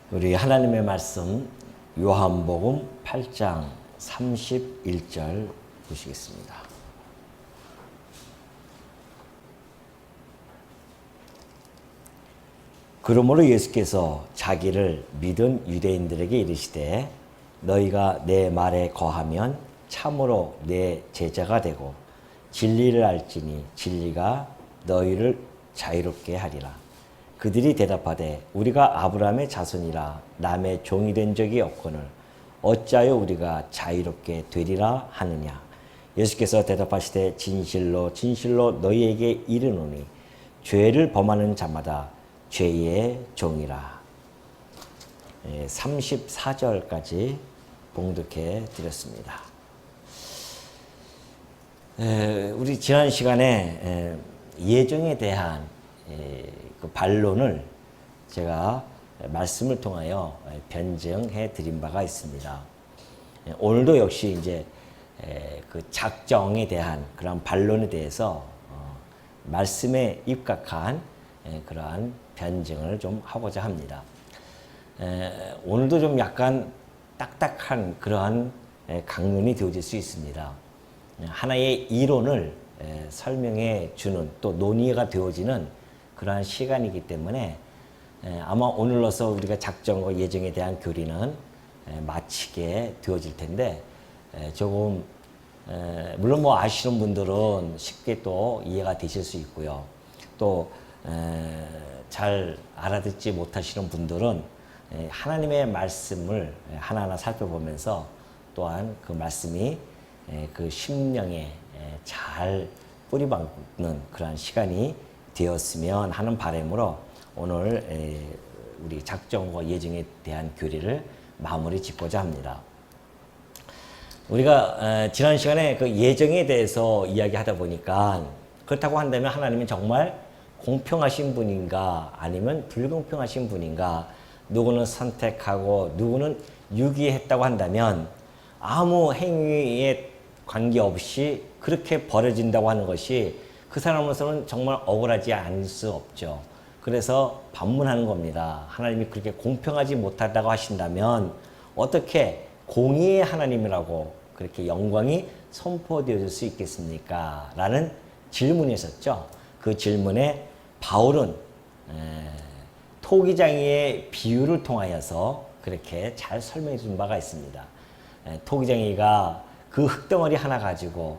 우리 하나님의 말씀 요한복음 8장 31절 보시겠습니다. 그러므로 예수께서 자기를 믿은 유대인들에게 이르시되 너희가 내 말에 거하면 참으로 내 제자가 되고 진리를 알지니 진리가 너희를 자유롭게 하리라. 그들이 대답하되 우리가 아브라함의 자손이라 남의 종이 된 적이 없거늘 어찌하여 우리가 자유롭게 되리라 하느냐. 예수께서 대답하시되 진실로 진실로 너희에게 이르노니 죄를 범하는 자마다 죄의 종이라. 34절까지 봉독해 드렸습니다. 우리 지난 시간에 예정에 대한 그 반론을 제가 말씀을 통하여 변증해 드린 바가 있습니다. 오늘도 역시 이제 그 작정에 대한 그런 반론에 대해서 말씀에 입각한 그러한 변증을 좀 하고자 합니다. 오늘도 좀 약간 딱딱한 그러한 강론이 되어질 수 있습니다. 하나의 이론을 설명해 주는 또 논의가 되어지는 그러한 시간이기 때문에 아마 오늘로서 우리가 작정과 예정에 대한 교리는 마치게 되어질 텐데 조금 물론 뭐 아시는 분들은 쉽게 또 이해가 되실 수 있고요. 또 잘 알아듣지 못하시는 분들은 하나님의 말씀을 하나하나 살펴보면서 또한 그 말씀이 그 심령에 잘 뿌리박는 그러한 시간이 되었으면 하는 바람으로 오늘 우리 작정과 예정에 대한 교리를 마무리 짓고자 합니다. 우리가 지난 시간에 그 예정에 대해서 이야기하다 보니까 그렇다고 한다면 하나님은 정말 공평하신 분인가 아니면 불공평하신 분인가, 누구는 선택하고 누구는 유기했다고 한다면 아무 행위에 관계없이 그렇게 벌어진다고 하는 것이 그 사람으로서는 정말 억울하지 않을 수 없죠. 그래서 반문하는 겁니다. 하나님이 그렇게 공평하지 못하다고 하신다면 어떻게 공의의 하나님이라고 그렇게 영광이 선포되어질 수 있겠습니까? 라는 질문이 있었죠. 그 질문에 바울은 토기장이의 비유를 통하여서 그렇게 잘 설명해 준 바가 있습니다. 토기장이가 그 흙덩어리 하나 가지고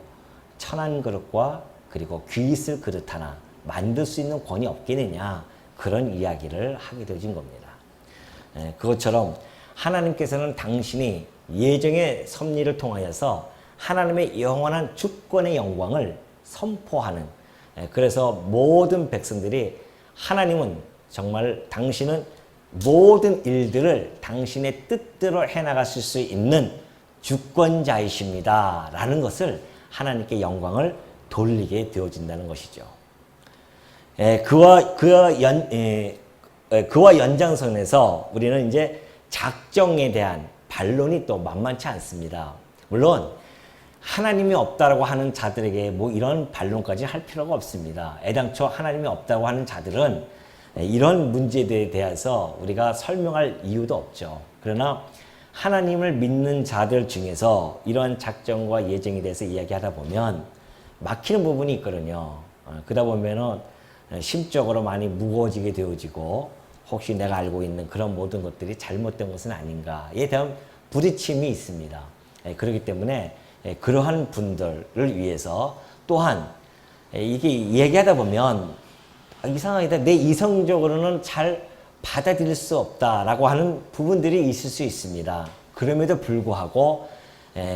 천한 그릇과 그리고 귀 있을 그릇 하나 만들 수 있는 권이 없겠느냐, 그런 이야기를 하게 되어진 겁니다. 그것처럼 하나님께서는 당신이 예정의 섭리를 통하여서 하나님의 영원한 주권의 영광을 선포하는, 그래서 모든 백성들이 하나님은 정말 당신은 모든 일들을 당신의 뜻대로 해나가실 수 있는 주권자이십니다 라는 것을 하나님께 영광을 돌리게 되어진다는 것이죠. 그와 연장선에서 우리는 이제 작정에 대한 반론이 또 만만치 않습니다. 물론 하나님이 없다라고 하는 자들에게 뭐 이런 반론까지 할 필요가 없습니다. 애당초 하나님이 없다고 하는 자들은 이런 문제에 대해서 우리가 설명할 이유도 없죠. 그러나 하나님을 믿는 자들 중에서 이러한 작정과 예정에 대해서 이야기하다 보면 막히는 부분이 있거든요. 그러다 보면은 심적으로 많이 무거워지게 되어지고 혹시 내가 알고 있는 그런 모든 것들이 잘못된 것은 아닌가에 대한 부딪힘이 있습니다. 그렇기 때문에 그러한 분들을 위해서 또한 이게 얘기하다 보면 이상하다, 내 이성적으로는 잘 받아들일 수 없다라고 하는 부분들이 있을 수 있습니다. 그럼에도 불구하고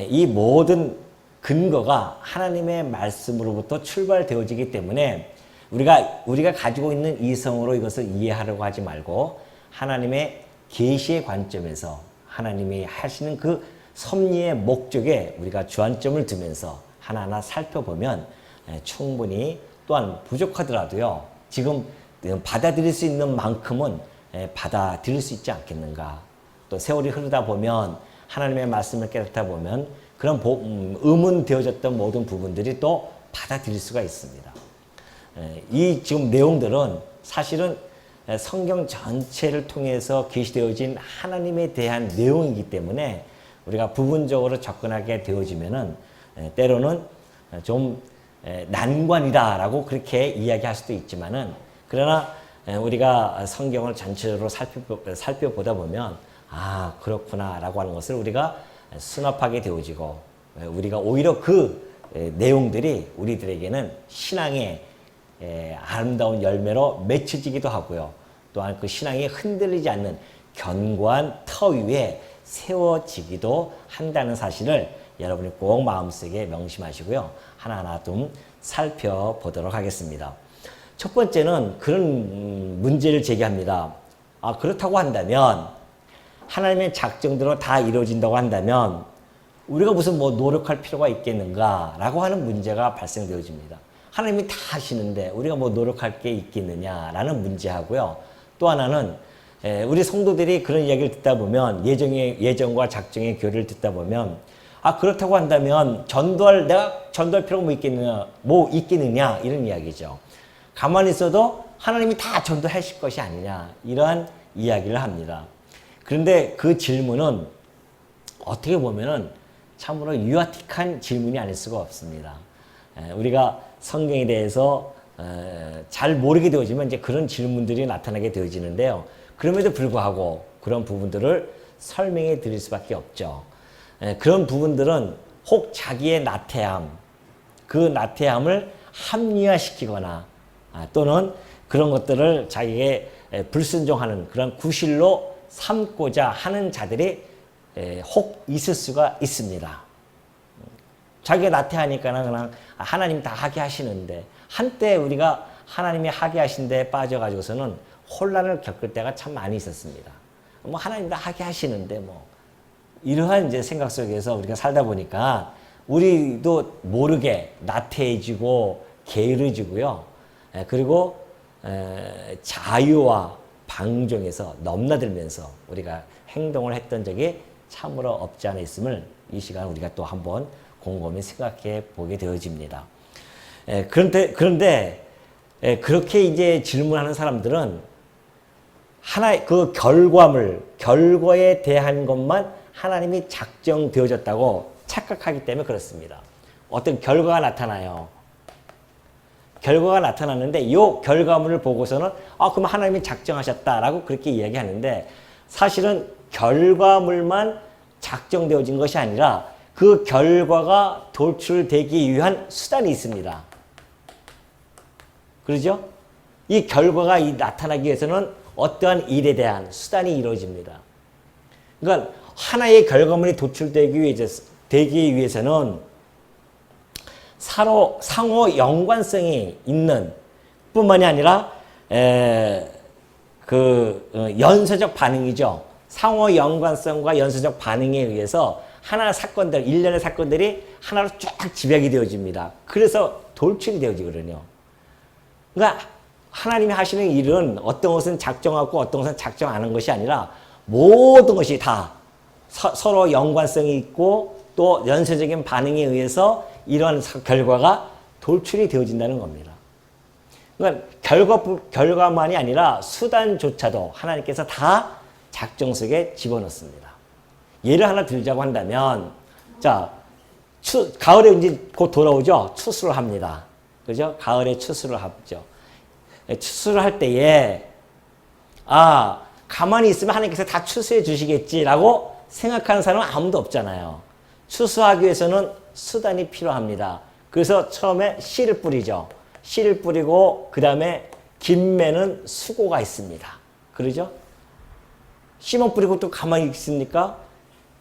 이 모든 근거가 하나님의 말씀으로부터 출발되어지기 때문에 우리가 가지고 있는 이성으로 이것을 이해하려고 하지 말고 하나님의 계시의 관점에서 하나님이 하시는 그 섭리의 목적에 우리가 주안점을 두면서 하나하나 살펴보면 충분히, 또한 부족하더라도요, 지금 받아들일 수 있는 만큼은 받아들일 수 있지 않겠는가. 또 세월이 흐르다 보면 하나님의 말씀을 깨닫다 보면 그런 의문되어졌던 모든 부분들이 또 받아들일 수가 있습니다. 이 지금 내용들은 사실은 성경 전체를 통해서 계시되어진 하나님에 대한 내용이기 때문에 우리가 부분적으로 접근하게 되어지면은 때로는 좀 난관이다라고 그렇게 이야기할 수도 있지만은 그러나 우리가 성경을 전체적으로 살펴보다 보면 아 그렇구나라고 하는 것을 우리가 수납하게 되어지고 우리가 오히려 그 내용들이 우리들에게는 신앙의 아름다운 열매로 맺혀지기도 하고요. 또한 그 신앙이 흔들리지 않는 견고한 터 위에 세워지기도 한다는 사실을 여러분이 꼭 마음속에 명심하시고요. 하나하나 좀 살펴보도록 하겠습니다. 첫 번째는 그런 문제를 제기합니다. 아, 그렇다고 한다면 하나님의 작정대로 다 이루어진다고 한다면 우리가 무슨 뭐 노력할 필요가 있겠는가라고 하는 문제가 발생되어집니다. 하나님이 다 하시는데 우리가 뭐 노력할 게 있겠느냐라는 문제하고요. 또 하나는 우리 성도들이 그런 이야기를 듣다 보면 예정과 작정의 교리를 듣다 보면 아 그렇다고 한다면 내가 전도할 필요가 뭐 있겠느냐 이런 이야기죠. 가만히 있어도 하나님이 다 전도하실 것이 아니냐 이러한 이야기를 합니다. 그런데 그 질문은 어떻게 보면은 참으로 유아틱한 질문이 아닐 수가 없습니다. 우리가 성경에 대해서 잘 모르게 되어지면 이제 그런 질문들이 나타나게 되어지는데요. 그럼에도 불구하고 그런 부분들을 설명해 드릴 수밖에 없죠. 그런 부분들은 혹 자기의 나태함, 그 나태함을 합리화시키거나 또는 그런 것들을 자기에게 불순종하는 그런 구실로 삼고자 하는 자들이 혹 있을 수가 있습니다. 자기가 나태하니까는 그냥 하나님 다 하게 하시는데 한때 우리가 하나님이 하게 하신 데 빠져가지고서는 혼란을 겪을 때가 참 많이 있었습니다. 뭐 하나님 다 하게 하시는데 뭐 이러한 이제 생각 속에서 우리가 살다 보니까 우리도 모르게 나태해지고 게으르지고요. 그리고 자유와 방종에서 넘나들면서 우리가 행동을 했던 적이 참으로 없지 않아 있음을 이 시간 우리가 또 한번 곰곰이 생각해 보게 되어집니다. 그런데 그렇게 이제 질문하는 사람들은 하나의 그 결과에 대한 것만 하나님이 작정되어졌다고 착각하기 때문에 그렇습니다. 어떤 결과가 나타나요. 결과가 나타났는데 이 결과물을 보고서는 그럼 하나님이 작정하셨다라고 그렇게 이야기하는데 사실은 결과물만 작정되어진 것이 아니라 그 결과가 도출되기 위한 수단이 있습니다. 그러죠? 이 결과가 나타나기 위해서는 어떠한 일에 대한 수단이 이루어집니다. 그러니까 하나의 결과물이 도출되기 위해서는 상호 연관성이 있는 뿐만이 아니라 연쇄적 반응이죠. 상호 연관성과 연쇄적 반응에 의해서 일련의 사건들이 하나로 쫙 집약이 되어집니다. 그래서 돌출이 되어지거든요. 그러니까 하나님이 하시는 일은 어떤 것은 작정하고 어떤 것은 작정 안 한 것이 아니라 모든 것이 다 서로 연관성이 있고 또 연쇄적인 반응에 의해서 이러한 결과가 돌출이 되어진다는 겁니다. 그러니까 결과만이 아니라 수단조차도 하나님께서 다 작정 속에 집어넣습니다. 예를 하나 들자고 한다면, 자, 가을에 이제 곧 돌아오죠? 추수를 합니다. 그죠? 가을에 추수를 하죠. 추수를 할 때에, 가만히 있으면 하나님께서 다 추수해 주시겠지라고 생각하는 사람은 아무도 없잖아요. 추수하기 위해서는 수단이 필요합니다. 그래서 처음에 씨를 뿌리죠. 씨를 뿌리고 그 다음에 김매는 수고가 있습니다. 그러죠? 씨만 뿌리고 또 가만히 있으니까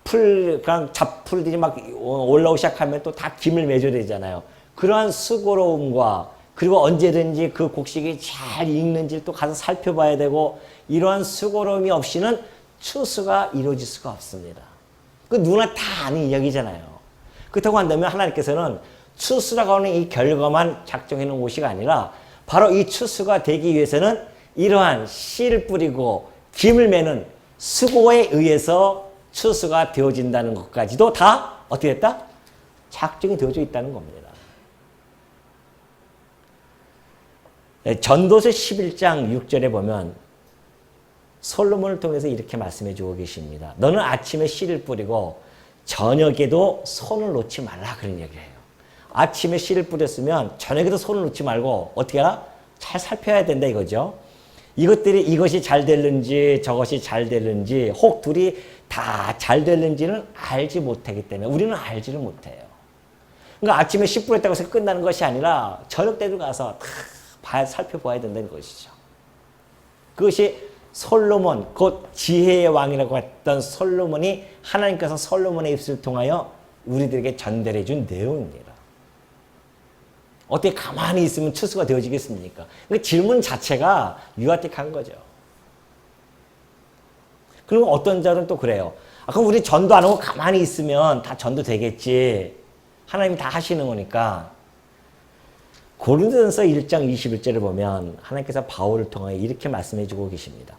그냥 잡풀들이 막 올라오기 시작하면 또 다 김을 맺어야 되잖아요. 그러한 수고로움과 그리고 언제든지 그 곡식이 잘 익는지 또 가서 살펴봐야 되고 이러한 수고로움이 없이는 추수가 이루어질 수가 없습니다. 그 누구나 다 아는 이야기잖아요. 그렇다고 한다면 하나님께서는 추수라고 하는 이 결과만 작정해 놓은 것이 아니라 바로 이 추수가 되기 위해서는 이러한 씨를 뿌리고 김을 매는 수고에 의해서 추수가 되어진다는 것까지도 다 어떻게 됐다? 작정이 되어져 있다는 겁니다. 전도서 11장 6절에 보면 솔로몬을 통해서 이렇게 말씀해 주고 계십니다. 너는 아침에 씨를 뿌리고 저녁에도 손을 놓지 말라 그런 얘기를 해요. 아침에 씨를 뿌렸으면 저녁에도 손을 놓지 말고 어떻게 하라? 잘 살펴야 된다 이거죠. 이것이 잘 되는지 저것이 잘 되는지 혹 둘이 다 잘 되는지는 알지 못하기 때문에 우리는 알지를 못해요. 그러니까 아침에 씨 뿌렸다고 해서 끝나는 것이 아니라 저녁 때도 가서 다 살펴봐야 된다는 것이죠. 그것이 솔로몬, 곧 지혜의 왕이라고 했던 솔로몬이 하나님께서 솔로몬의 입술을 통하여 우리들에게 전달해 준 내용입니다. 어떻게 가만히 있으면 추수가 되어지겠습니까? 그 질문 자체가 유아틱한 거죠. 그리고 어떤 자는 또 그래요. 그럼 우리 전도 안 하고 가만히 있으면 다 전도 되겠지. 하나님이 다 하시는 거니까. 고린도전서 1장 21절을 보면 하나님께서 바울을 통하여 이렇게 말씀해 주고 계십니다.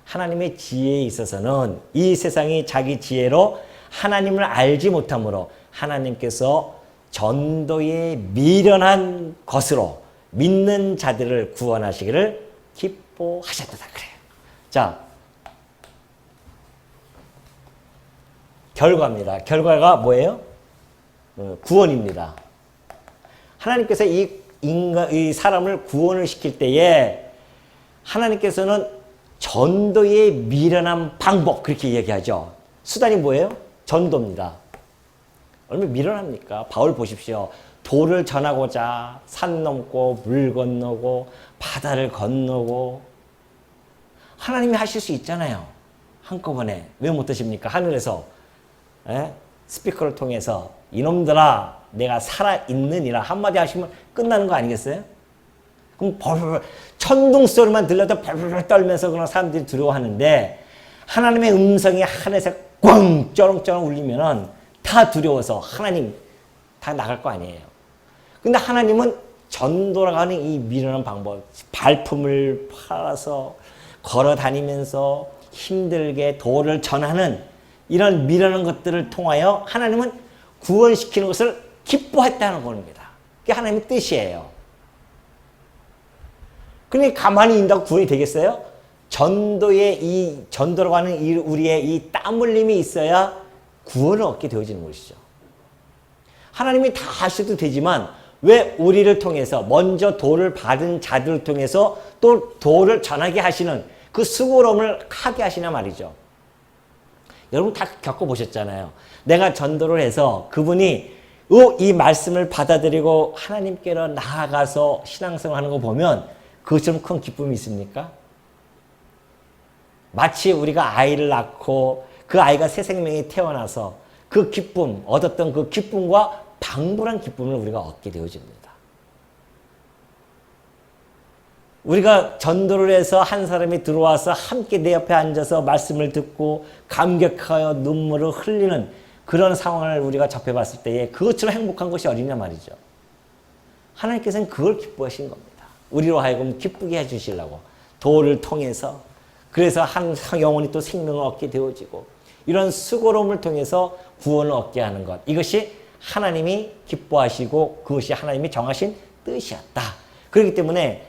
하나님의 지혜에 있어서는 이 세상이 자기 지혜로 하나님을 알지 못하므로 하나님께서 전도에 미련한 것으로 믿는 자들을 구원하시기를 기뻐하셨다 그래요. 자, 결과입니다. 결과가 뭐예요? 구원입니다. 하나님께서 이 사람을 구원을 시킬 때에 하나님께서는 전도에 미련한 방법 그렇게 얘기하죠. 수단이 뭐예요? 전도입니다. 얼마나 미련합니까? 바울 보십시오. 도를 전하고자 산 넘고 물 건너고 바다를 건너고 하나님이 하실 수 있잖아요. 한꺼번에. 왜 못 하십니까? 하늘에서 스피커를 통해서 이놈들아 내가 살아있느니라 한마디 하시면 끝나는 거 아니겠어요? 그럼 벌벌 천둥 소리만 들려도 벌벌 떨면서 그런 사람들이 두려워하는데 하나님의 음성이 하늘에서 꽝 쩌렁쩌렁 울리면은 다 두려워서 하나님 다 나갈 거 아니에요. 근데 하나님은 전도라고 하는 이 미련한 방법, 발품을 팔아서 걸어 다니면서 힘들게 도를 전하는 이런 미련한 것들을 통하여 하나님은 구원시키는 것을 기뻐했다는 겁니다. 그게 하나님의 뜻이에요. 그러니까 가만히 있는다고 구원이 되겠어요? 전도라고 하는 우리의 이 땀 흘림이 있어야 구원을 얻게 되어지는 것이죠. 하나님이 다 하셔도 되지만 왜 우리를 통해서 먼저 도를 받은 자들을 통해서 또 도를 전하게 하시는 그 수고로움을 하게 하시냐 말이죠. 여러분 다 겪어보셨잖아요. 내가 전도를 해서 그분이 이 말씀을 받아들이고 하나님께로 나아가서 신앙생활 하는 거 보면 그것처럼 큰 기쁨이 있습니까? 마치 우리가 아이를 낳고 그 아이가 새 생명이 태어나서 그 기쁨, 얻었던 그 기쁨과 방불한 기쁨을 우리가 얻게 되어집니다. 우리가 전도를 해서 한 사람이 들어와서 함께 내 옆에 앉아서 말씀을 듣고 감격하여 눈물을 흘리는 그런 상황을 우리가 접해봤을 때에 그것처럼 행복한 것이 어디냐 말이죠. 하나님께서는 그걸 기뻐하신 겁니다. 우리로 하여금 기쁘게 해주시려고 도를 통해서 그래서 한 영혼이 또 생명을 얻게 되어지고 이런 수고로움을 통해서 구원을 얻게 하는 것. 이것이 하나님이 기뻐하시고 그것이 하나님이 정하신 뜻이었다. 그렇기 때문에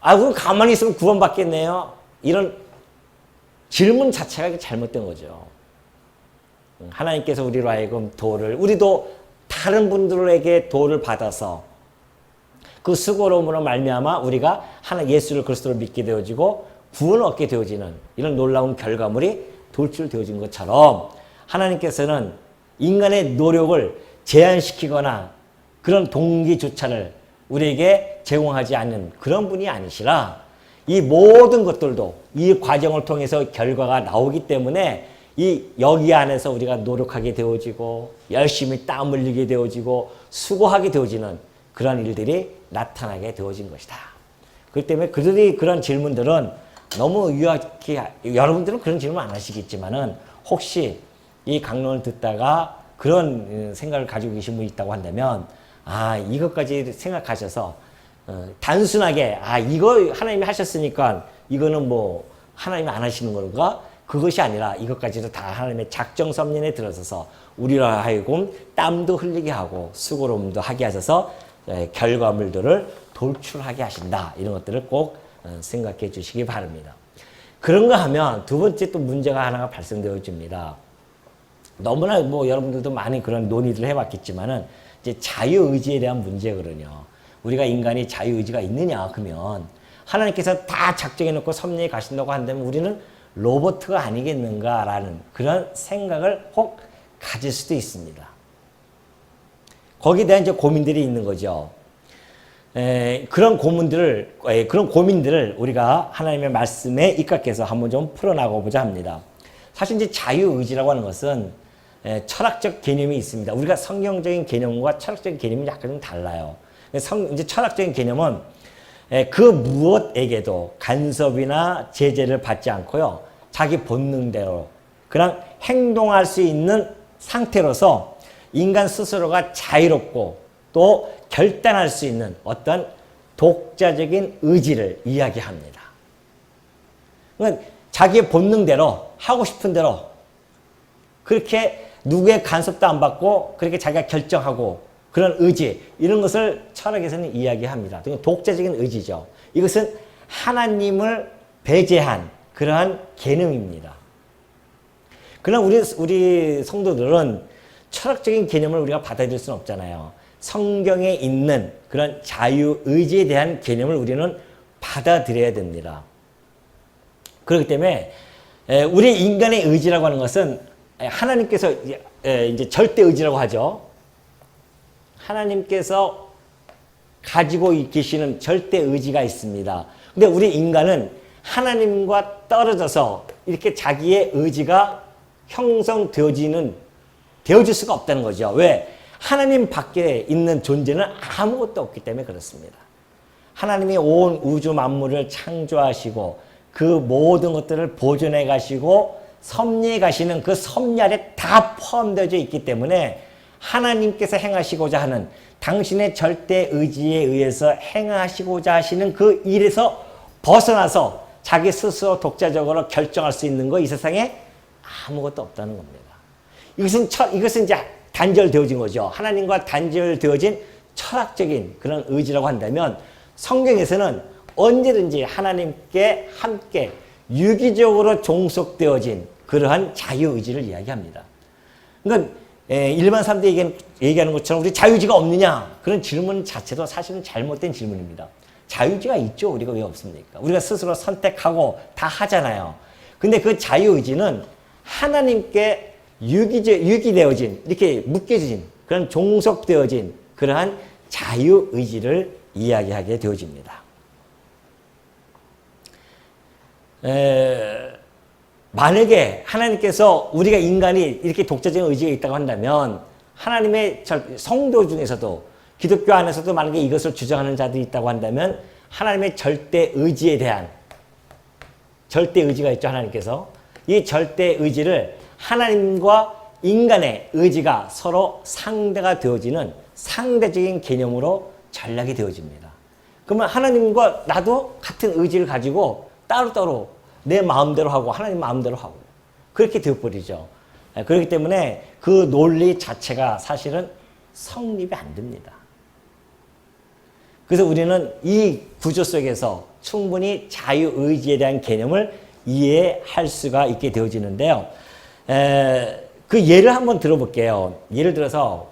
그럼 가만히 있으면 구원받겠네요. 이런 질문 자체가 잘못된 거죠. 하나님께서 우리로 하여금 우리도 다른 분들에게 도를 받아서 그 수고로움으로 말미암아 우리가 예수를 그리스도를 믿게 되어지고 구원을 얻게 되어지는 이런 놀라운 결과물이 돌출되어진 것처럼 하나님께서는 인간의 노력을 제한시키거나 그런 동기조차를 우리에게 제공하지 않는 그런 분이 아니시라 이 모든 것들도 이 과정을 통해서 결과가 나오기 때문에 여기 안에서 우리가 노력하게 되어지고 열심히 땀 흘리게 되어지고 수고하게 되어지는 그런 일들이 나타나게 되어진 것이다. 그렇기 때문에 그들이 그런 질문들은 너무 유약해. 여러분들은 그런 질문 안 하시겠지만은 혹시 이 강론을 듣다가 그런 생각을 가지고 계신 분이 있다고 한다면 이것까지 생각하셔서 단순하게 이거 하나님이 하셨으니까 이거는 뭐 하나님이 안 하시는 건가? 그것이 아니라 이것까지도 다 하나님의 작정섭년에 들어서서 우리로 하여금 땀도 흘리게 하고 수고로움도 하게 하셔서 결과물들을 돌출하게 하신다. 이런 것들을 꼭 생각해 주시기 바랍니다. 그런가 하면 두 번째 또 문제가 하나가 발생되어집니다. 너무나 뭐 여러분들도 많이 그런 논의를 해봤겠지만은 이제 자유의지에 대한 문제거든요. 우리가 인간이 자유의지가 있느냐 그러면 하나님께서 다 작정해놓고 섭리에 가신다고 한다면 우리는 로봇가 아니겠는가라는 그런 생각을 혹 가질 수도 있습니다. 거기에 대한 이제 고민들이 있는 거죠. 그런 고민들을 우리가 하나님의 말씀에 입각해서 한번 좀 풀어나가보자 합니다. 사실 이제 자유의지라고 하는 것은 철학적 개념이 있습니다. 우리가 성경적인 개념과 철학적인 개념이 약간 좀 달라요. 이제 철학적인 개념은 그 무엇에게도 간섭이나 제재를 받지 않고요. 자기 본능대로 그냥 행동할 수 있는 상태로서 인간 스스로가 자유롭고 또 결단할 수 있는 어떤 독자적인 의지를 이야기합니다. 그러니까 자기의 본능대로 하고 싶은 대로 그렇게 누구의 간섭도 안 받고 그렇게 자기가 결정하고 그런 의지 이런 것을 철학에서는 이야기합니다. 독자적인 의지죠. 이것은 하나님을 배제한 그러한 개념입니다. 그러나 우리 성도들은 철학적인 개념을 우리가 받아들일 수는 없잖아요. 성경에 있는 그런 자유의지에 대한 개념을 우리는 받아들여야 됩니다. 그렇기 때문에 우리 인간의 의지라고 하는 것은 하나님께서 이제 절대의지라고 하죠. 하나님께서 가지고 계시는 절대의지가 있습니다. 근데 우리 인간은 하나님과 떨어져서 이렇게 자기의 의지가 형성되어질 수가 없다는 거죠. 왜? 하나님 밖에 있는 존재는 아무것도 없기 때문에 그렇습니다. 하나님이 온 우주 만물을 창조하시고 그 모든 것들을 보존해 가시고 섭리해 가시는 그 섭리 아래 다 포함되어 있기 때문에 하나님께서 행하시고자 하는 당신의 절대 의지에 의해서 행하시고자 하시는 그 일에서 벗어나서 자기 스스로 독자적으로 결정할 수 있는 거 이 세상에 아무것도 없다는 겁니다. 이것은 이제 단절되어진 거죠. 하나님과 단절되어진 철학적인 그런 의지라고 한다면 성경에서는 언제든지 하나님께 함께 유기적으로 종속되어진 그러한 자유의지를 이야기합니다. 그러니까 일반 사람들이 얘기하는 것처럼 우리 자유의지가 없느냐 그런 질문 자체도 사실은 잘못된 질문입니다. 자유의지가 있죠. 우리가 왜 없습니까? 우리가 스스로 선택하고 다 하잖아요. 근데 그 자유의지는 하나님께 유기되어진 이렇게 묶여진 그런 종속되어진 그러한 자유의지를 이야기하게 되어집니다. 만약에 하나님께서 우리가 인간이 이렇게 독자적인 의지가 있다고 한다면 하나님의 성도 중에서도 기독교 안에서도 만약에 이것을 주장하는 자들이 있다고 한다면 하나님의 절대 의지에 대한 절대 의지가 있죠. 하나님께서 이 절대 의지를 하나님과 인간의 의지가 서로 상대가 되어지는 상대적인 개념으로 전락이 되어집니다. 그러면 하나님과 나도 같은 의지를 가지고 따로따로 내 마음대로 하고 하나님 마음대로 하고 그렇게 되어버리죠. 그렇기 때문에 그 논리 자체가 사실은 성립이 안 됩니다. 그래서 우리는 이 구조 속에서 충분히 자유의지에 대한 개념을 이해할 수가 있게 되어지는데요. 그 예를 한번 들어볼게요. 예를 들어서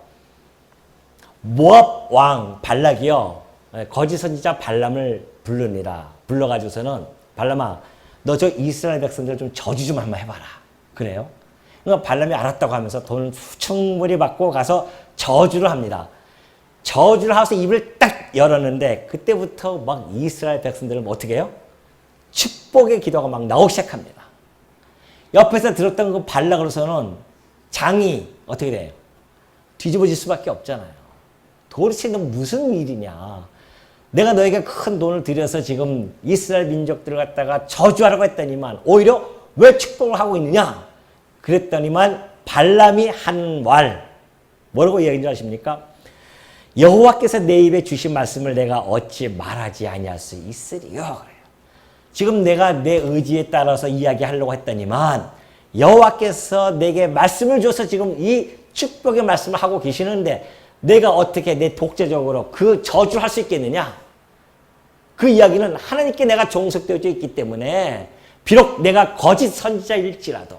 모압 왕 발락이요. 거짓 선지자 발람을 부릅니다. 불러가지고서는 발람아 너 저 이스라엘 백성들 좀 저주 좀 한번 해봐라. 그래요. 그러니까 발람이 알았다고 하면서 돈을 충분히 받고 가서 저주를 합니다. 저주를 하면서 입을 딱 열었는데 그때부터 막 이스라엘 백성들은 어떻게 해요? 축복의 기도가 막 나오기 시작합니다. 옆에서 들었던 그 발락으로서는 장이 어떻게 돼요? 뒤집어질 수밖에 없잖아요. 도대체 너 무슨 일이냐? 내가 너에게 큰 돈을 들여서 지금 이스라엘 민족들을 갖다가 저주하라고 했더니만 오히려 왜 축복을 하고 있느냐? 그랬더니만 발람이 한 말 뭐라고 이야기인 줄 아십니까? 여호와께서 내 입에 주신 말씀을 내가 어찌 말하지 아니할 수 있으리요? 그래요. 지금 내가 내 의지에 따라서 이야기하려고 했더니만 여호와께서 내게 말씀을 줘서 지금 이 축복의 말씀을 하고 계시는데 내가 어떻게 내 독자적으로 그 저주를 할 수 있겠느냐? 그 이야기는 하나님께 내가 종속되어져 있기 때문에 비록 내가 거짓 선지자일지라도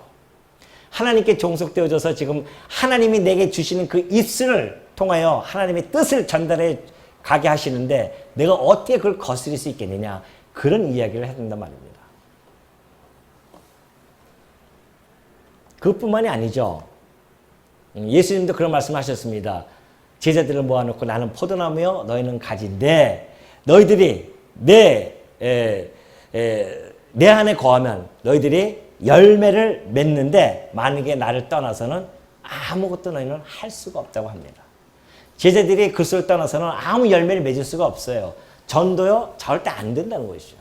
하나님께 종속되어져서 지금 하나님이 내게 주시는 그 입술을 통하여 하나님의 뜻을 전달해 가게 하시는데 내가 어떻게 그걸 거스릴 수 있겠느냐, 그런 이야기를 해야 된단 말입니다. 그것뿐만이 아니죠. 예수님도 그런 말씀하셨습니다. 제자들을 모아놓고 나는 포도나무요 너희는 가지인데 너희들이 내 안에 거하면 너희들이 열매를 맺는데 만약에 나를 떠나서는 아무것도 너희는 할 수가 없다고 합니다. 제자들이 그리스도를 떠나서는 아무 열매를 맺을 수가 없어요. 전도요 절대 안 된다는 것이죠.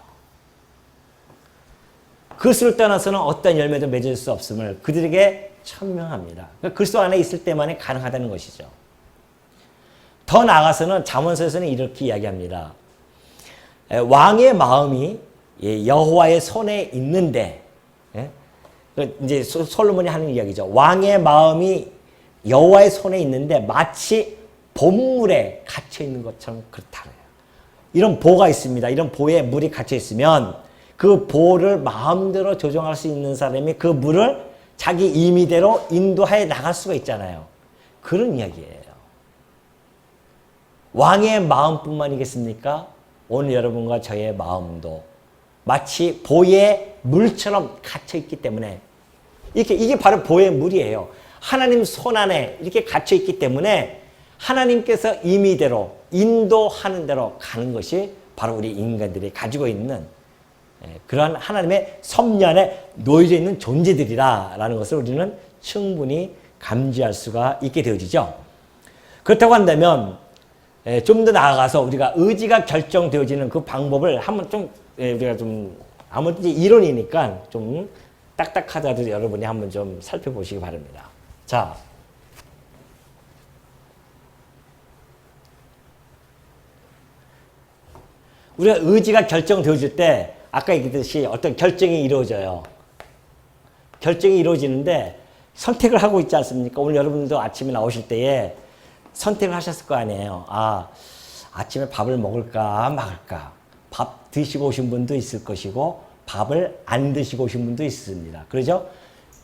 그리스도를 떠나서는 어떤 열매도 맺을 수 없음을 그들에게 천명합니다. 그리스도 안에 있을 때만이 가능하다는 것이죠. 더 나아가서는 잠언서에서는 이렇게 이야기합니다. 왕의 마음이 여호와의 손에 있는데, 이제 솔로몬이 하는 이야기죠. 왕의 마음이 여호와의 손에 있는데 마치 봄물에 갇혀 있는 것처럼 그렇다. 이런 보가 있습니다. 이런 보에 물이 갇혀 있으면 그 보를 마음대로 조정할 수 있는 사람이 그 물을 자기 임의대로 인도하여 나갈 수가 있잖아요. 그런 이야기예요. 왕의 마음뿐만이겠습니까? 오늘 여러분과 저의 마음도 마치 보의 물처럼 갇혀 있기 때문에 이게 바로 보의 물이에요. 하나님 손 안에 이렇게 갇혀 있기 때문에 하나님께서 임의대로 인도하는 대로 가는 것이 바로 우리 인간들이 가지고 있는 그러한 하나님의 섭리 안에 놓여져 있는 존재들이라는 것을 우리는 충분히 감지할 수가 있게 되어지죠. 그렇다고 한다면 좀 더 나아가서 우리가 의지가 결정되어지는 그 방법을 한번 좀 우리가 좀 아무튼 이론이니까 좀 딱딱하더라도 여러분이 한번 좀 살펴보시기 바랍니다. 자, 우리가 의지가 결정되어질 때 아까 얘기했듯이 어떤 결정이 이루어져요. 결정이 이루어지는데 선택을 하고 있지 않습니까? 오늘 여러분들도 아침에 나오실 때에 선택을 하셨을 거 아니에요. 아침에 밥을 먹을까 말까. 밥 드시고 오신 분도 있을 것이고 밥을 안 드시고 오신 분도 있습니다. 그러죠?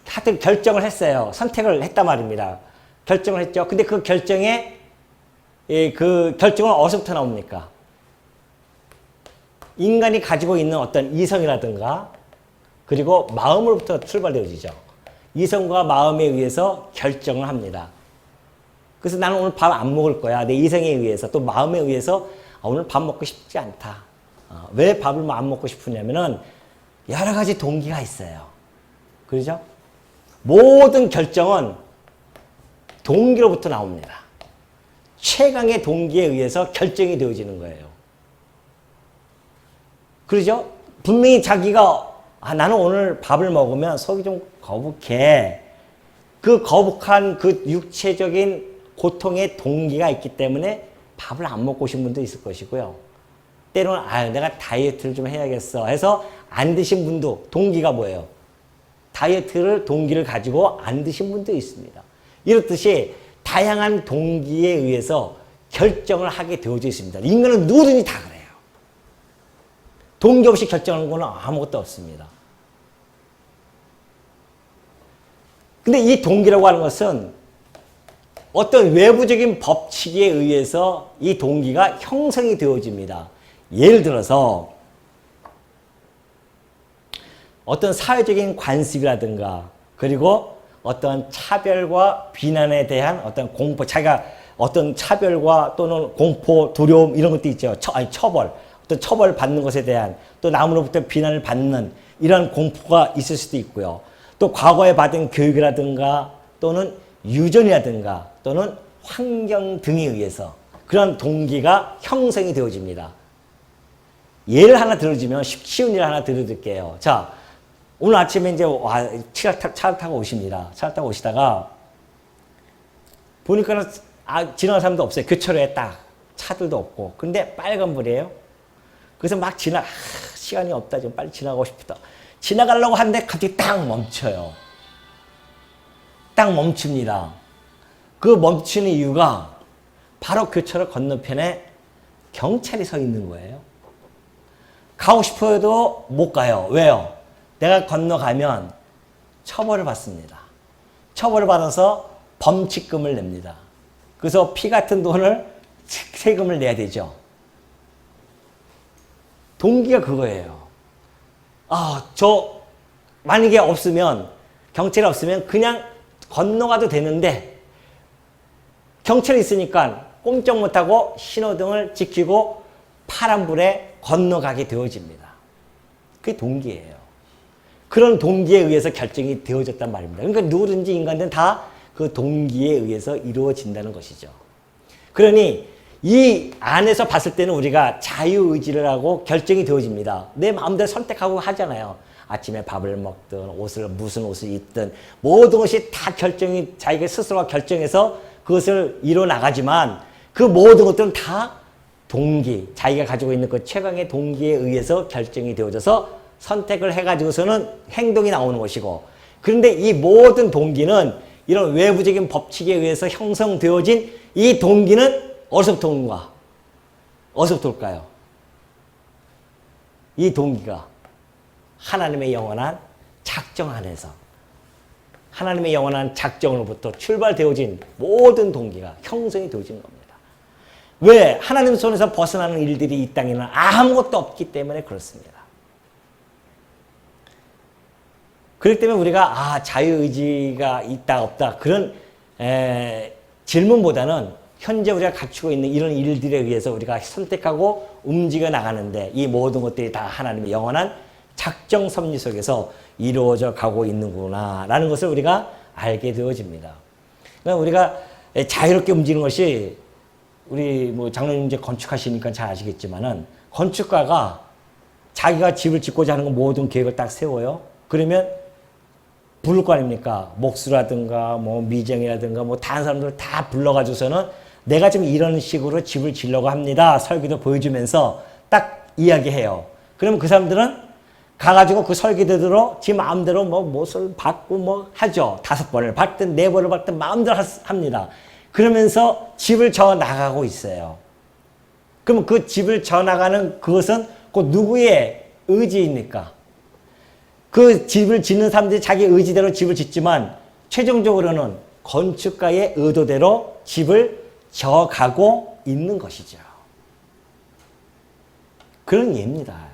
하여튼 결정을 했어요. 선택을 했단 말입니다. 결정을 했죠. 근데 그 결정은 어디서부터 나옵니까? 인간이 가지고 있는 어떤 이성이라든가 그리고 마음으로부터 출발되어지죠. 이성과 마음에 의해서 결정을 합니다. 그래서 나는 오늘 밥 안 먹을 거야. 내 이성에 의해서 또 마음에 의해서 오늘 밥 먹고 싶지 않다. 왜 밥을 안 먹고 싶으냐면은 여러 가지 동기가 있어요. 그렇죠? 모든 결정은 동기로부터 나옵니다. 최강의 동기에 의해서 결정이 되어지는 거예요. 그렇죠? 분명히 자기가 나는 오늘 밥을 먹으면 속이 좀 거북해. 그 거북한 그 육체적인 고통의 동기가 있기 때문에 밥을 안 먹고 오신 분도 있을 것이고요. 때로는 내가 다이어트를 좀 해야겠어 해서 안 드신 분도 동기가 뭐예요? 다이어트를 동기를 가지고 안 드신 분도 있습니다. 이렇듯이 다양한 동기에 의해서 결정을 하게 되어져 있습니다. 인간은 누구든지 다 그래요. 동기 없이 결정하는 건 아무것도 없습니다. 근데 이 동기라고 하는 것은 어떤 외부적인 법칙에 의해서 이 동기가 형성이 되어집니다. 예를 들어서 어떤 사회적인 관습이라든가 그리고 어떤 차별과 비난에 대한 어떤 공포, 자기가 어떤 차별과 또는 공포, 두려움 이런 것도 있죠. 처벌, 어떤 처벌 받는 것에 대한 또 남으로부터 비난을 받는 이런 공포가 있을 수도 있고요. 또 과거에 받은 교육이라든가 또는 유전이라든가 또는 환경 등에 의해서 그런 동기가 형성이 되어집니다. 예를 하나 들어주면 쉬운 일 하나 들어드릴게요. 자, 오늘 아침에 이제 차를 타고 오십니다. 차를 타고 오시다가 보니까는 지나가는 사람도 없어요. 교차로에 딱 차들도 없고. 근데 빨간불이에요. 그래서 막 시간이 없다. 좀 빨리 지나가고 싶다. 지나가려고 하는데 갑자기 딱 멈춰요. 딱 멈춥니다. 그 멈추는 이유가 바로 교차로 건너편에 경찰이 서 있는 거예요. 가고 싶어도 못 가요. 왜요? 내가 건너가면 처벌을 받습니다. 처벌을 받아서 범칙금을 냅니다. 그래서 피 같은 돈을 세금을 내야 되죠. 동기가 그거예요. 저 만약에 없으면, 경찰이 없으면 그냥 건너가도 되는데 경찰이 있으니까 꼼짝 못하고 신호등을 지키고 파란불에 건너가게 되어집니다. 그게 동기예요. 그런 동기에 의해서 결정이 되어졌단 말입니다. 그러니까 누구든지 인간들은 다 그 동기에 의해서 이루어진다는 것이죠. 그러니 이 안에서 봤을 때는 우리가 자유의지를 하고 결정이 되어집니다. 내 마음대로 선택하고 하잖아요. 아침에 밥을 먹든 무슨 옷을 입든 모든 것이 다 결정이 자기가 스스로가 결정해서 그것을 이뤄나가지만 그 모든 것들은 다 동기, 자기가 가지고 있는 그 최강의 동기에 의해서 결정이 되어져서 선택을 해가지고서는 행동이 나오는 것이고, 그런데 이 모든 동기는 이런 외부적인 법칙에 의해서 형성되어진 이 동기는 어디서부터 온가? 어디서부터 올까요? 이 동기가 하나님의 영원한 작정 안에서, 하나님의 영원한 작정으로부터 출발되어진 모든 동기가 형성이 되어진 겁니다. 왜? 하나님 손에서 벗어나는 일들이 이 땅에는 아무것도 없기 때문에 그렇습니다. 그렇기 때문에 우리가 자유의지가 있다 없다 그런 질문보다는 현재 우리가 갖추고 있는 이런 일들에 의해서 우리가 선택하고 움직여 나가는데 이 모든 것들이 다 하나님의 영원한 작정 섭리 속에서 이루어져 가고 있는구나 라는 것을 우리가 알게 되어집니다. 그러니까 우리가 자유롭게 움직이는 것이, 우리 장로님 이제 건축하시니까 잘 아시겠지만은, 건축가가 자기가 집을 짓고자 하는 거 모든 계획을 딱 세워요. 그러면 부를 거 아닙니까? 목수라든가 미정이라든가 다른 사람들 다 불러가지고서는 내가 지금 이런 식으로 집을 지으려고 합니다. 설계도 보여주면서 딱 이야기해요. 그러면 그 사람들은 가가지고 그 설계도대로 지 마음대로 못을 받고 하죠. 5번을 받든 4번을 받든 마음대로 합니다. 그러면서 집을 져 나가고 있어요. 그럼 그 집을 져 나가는 그것은 곧 누구의 의지입니까? 그 집을 짓는 사람들이 자기 의지대로 집을 짓지만 최종적으로는 건축가의 의도대로 집을 져가고 있는 것이죠. 그런 예입니다.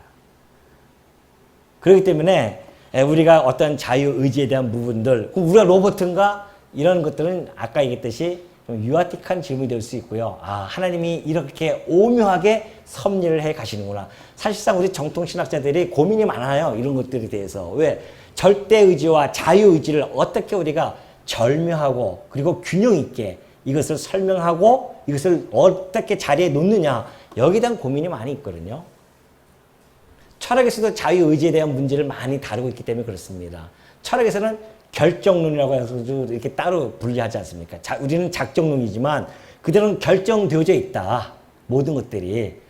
그렇기 때문에 우리가 어떤 자유의지에 대한 부분들, 우리가 로봇인가? 이런 것들은 아까 얘기했듯이 좀 유아틱한 질문이 될 수 있고요. 하나님이 이렇게 오묘하게 섭리를 해 가시는구나. 사실상 우리 정통신학자들이 고민이 많아요. 이런 것들에 대해서. 왜? 절대의지와 자유의지를 어떻게 우리가 절묘하고 그리고 균형 있게 이것을 설명하고 이것을 어떻게 자리에 놓느냐. 여기에 대한 고민이 많이 있거든요. 철학에서도 자유의지에 대한 문제를 많이 다루고 있기 때문에 그렇습니다. 철학에서는 결정론이라고 해서 이렇게 따로 분리하지 않습니까? 우리는 작정론이지만 그들은 결정되어져 있다. 모든 것들이.